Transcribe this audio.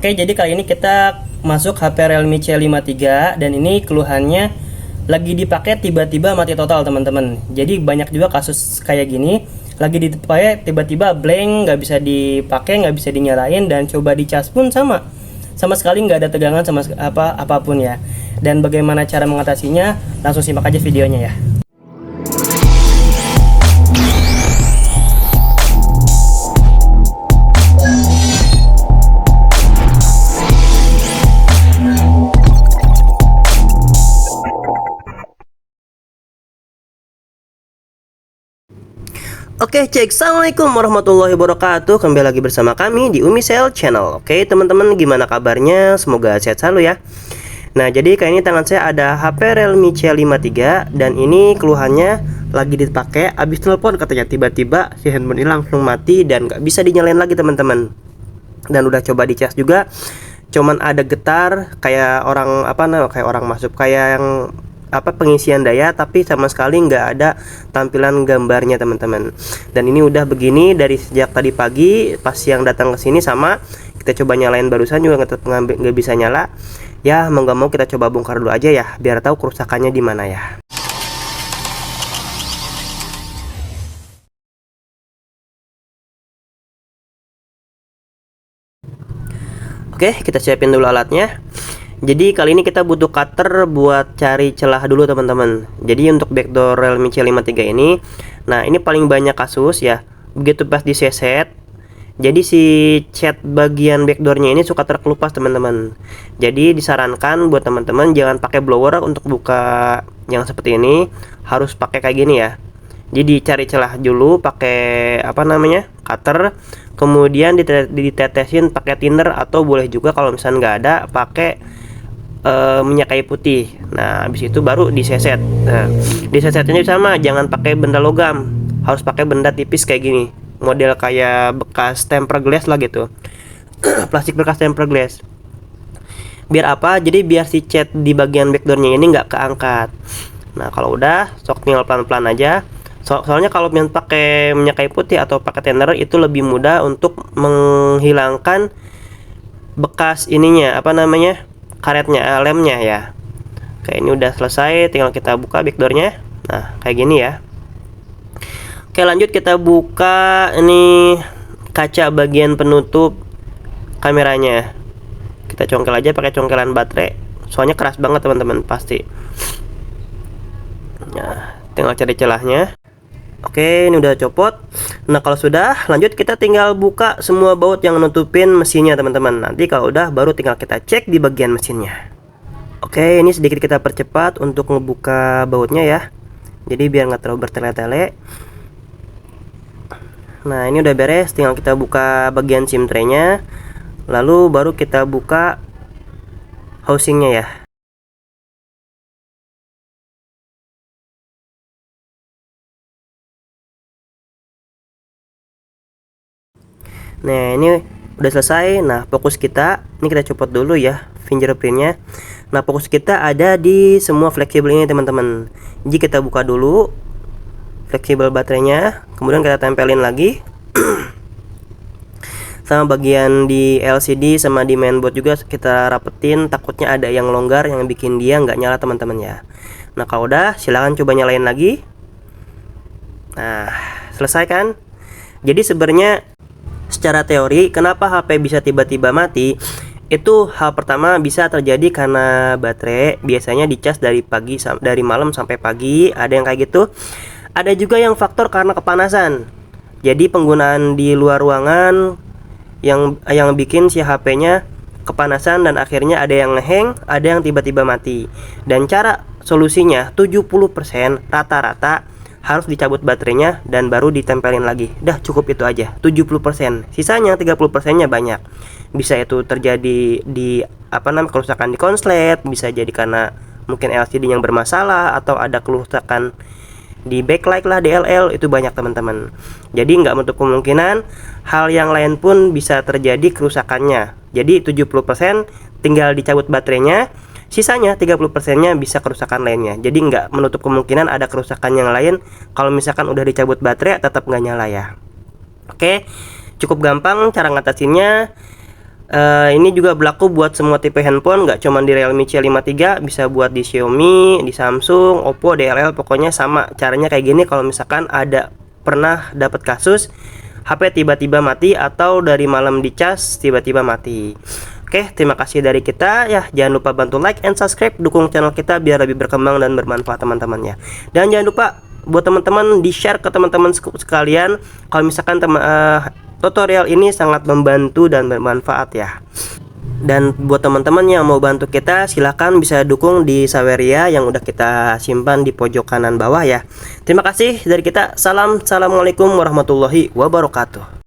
Oke, jadi kali ini kita masuk HP Realme C53 dan ini keluhannya lagi dipakai tiba-tiba mati total teman-teman. Jadi banyak juga kasus kayak gini, lagi dipakai tiba-tiba blank, nggak bisa dipakai, nggak bisa dinyalain, dan coba dicas pun sama sekali nggak ada tegangan sama apapun ya. Dan bagaimana cara mengatasinya? Langsung simak aja videonya ya. Oke, cek. Assalamualaikum warahmatullahi wabarakatuh. Kembali lagi bersama kami di Umisel Channel. Oke, teman-teman, gimana kabarnya? Semoga sehat selalu ya. Nah, jadi kali ini tangan saya ada HP Realme C53 dan ini keluhannya lagi dipakai, habis telepon katanya tiba-tiba si handphone ini langsung mati dan nggak bisa dinyalain lagi teman-teman. Dan udah coba dicas juga, cuman ada getar kayak orang kayak orang masuk, kayak yang pengisian daya, tapi sama sekali nggak ada tampilan gambarnya teman-teman. Dan ini udah begini dari sejak tadi pagi pas yang datang ke sini, sama kita coba nyalain barusan juga nggak bisa nyala ya. Mau nggak mau kita coba bongkar dulu aja ya, biar tahu kerusakannya di mana ya. Oke, kita siapin dulu alatnya. Jadi kali ini kita butuh cutter buat cari celah dulu teman-teman. Jadi untuk backdoor Realme C53 ini, nah ini paling banyak kasus ya, begitu pas diseset, jadi si cat bagian backdoornya ini suka terkelupas teman-teman. Jadi disarankan buat teman-teman jangan pakai blower untuk buka yang seperti ini, harus pakai kayak gini ya. Jadi cari celah dulu pakai cutter, kemudian ditetesin pakai thinner, atau boleh juga kalau misalnya nggak ada pakai minyak kayu putih. Nah, habis itu baru diseset. Nah, disesetnya sama, jangan pakai benda logam, harus pakai benda tipis kayak gini, model kayak bekas tempered glass lah gitu. Plastik bekas tempered glass. Biar apa? Jadi biar si cat di bagian backdoornya ini nggak keangkat. Nah, kalau udah, sok tinggal pelan-pelan aja. Soalnya kalau pakai minyak kayu putih atau pakai thinner itu lebih mudah untuk menghilangkan bekas ininya, karetnya, lemnya ya. Kayak ini udah selesai, tinggal kita buka backdoornya. Nah, kayak gini ya. Oke, lanjut kita buka ini kaca bagian penutup kameranya. Kita congkel aja pakai congkelan baterai, soalnya keras banget teman-teman pasti. Nah, tinggal cari celahnya. Oke, ini udah copot. Nah, kalau sudah, lanjut kita tinggal buka semua baut yang nutupin mesinnya teman-teman. Nanti kalau udah, baru tinggal kita cek di bagian mesinnya. Oke, ini sedikit kita percepat untuk ngebuka bautnya ya, jadi biar nggak terlalu bertele-tele. Nah, ini udah beres, tinggal kita buka bagian SIM tray-nya, lalu baru kita buka housingnya ya. Nah, ini udah selesai. Nah, fokus kita, ini kita copot dulu ya fingerprintnya. Nah, fokus kita ada di semua fleksibel ini teman-teman. Jadi kita buka dulu fleksibel baterainya, kemudian kita tempelin lagi. Sama bagian di LCD sama di mainboard juga kita rapetin, takutnya ada yang longgar yang bikin dia nggak nyala teman-teman ya. Nah, kalau udah, silahkan coba nyalain lagi. Nah, selesai kan? Jadi sebenarnya secara teori, kenapa HP bisa tiba-tiba mati? Itu hal pertama bisa terjadi karena baterai biasanya dicas dari malam sampai pagi, ada yang kayak gitu. Ada juga yang faktor karena kepanasan. Jadi penggunaan di luar ruangan yang bikin si HP-nya kepanasan dan akhirnya ada yang ngehang, ada yang tiba-tiba mati. Dan cara solusinya 70% rata-rata harus dicabut baterainya dan baru ditempelin lagi. Dah, cukup itu aja, 70%. Sisanya 30%-nya banyak. Bisa itu terjadi di kerusakan di konslet, bisa jadi karena mungkin LCD yang bermasalah, atau ada kerusakan di backlight lah, DLL, itu banyak teman-teman. Jadi nggak menutup kemungkinan hal yang lain pun bisa terjadi kerusakannya. Jadi 70% tinggal dicabut baterainya, sisanya 30%-nya bisa kerusakan lainnya. Jadi nggak menutup kemungkinan ada kerusakan yang lain kalau misalkan udah dicabut baterai tetap nggak nyala ya. Oke, cukup gampang cara ngatasinnya. Ini juga berlaku buat semua tipe handphone, nggak cuma di Realme C53, bisa buat di Xiaomi, di Samsung, Oppo, DLL, pokoknya sama caranya kayak gini. Kalau misalkan ada pernah dapat kasus HP tiba-tiba mati atau dari malam dicas tiba-tiba mati. Oke, terima kasih dari kita ya. Jangan lupa bantu like and subscribe, dukung channel kita biar lebih berkembang dan bermanfaat teman-temannya. Dan jangan lupa buat teman-teman di-share ke teman-teman sekalian kalau misalkan tutorial ini sangat membantu dan bermanfaat ya. Dan buat teman-teman yang mau bantu kita, silahkan bisa dukung di Saweria yang udah kita simpan di pojok kanan bawah ya. Terima kasih dari kita. Assalamualaikum warahmatullahi wabarakatuh.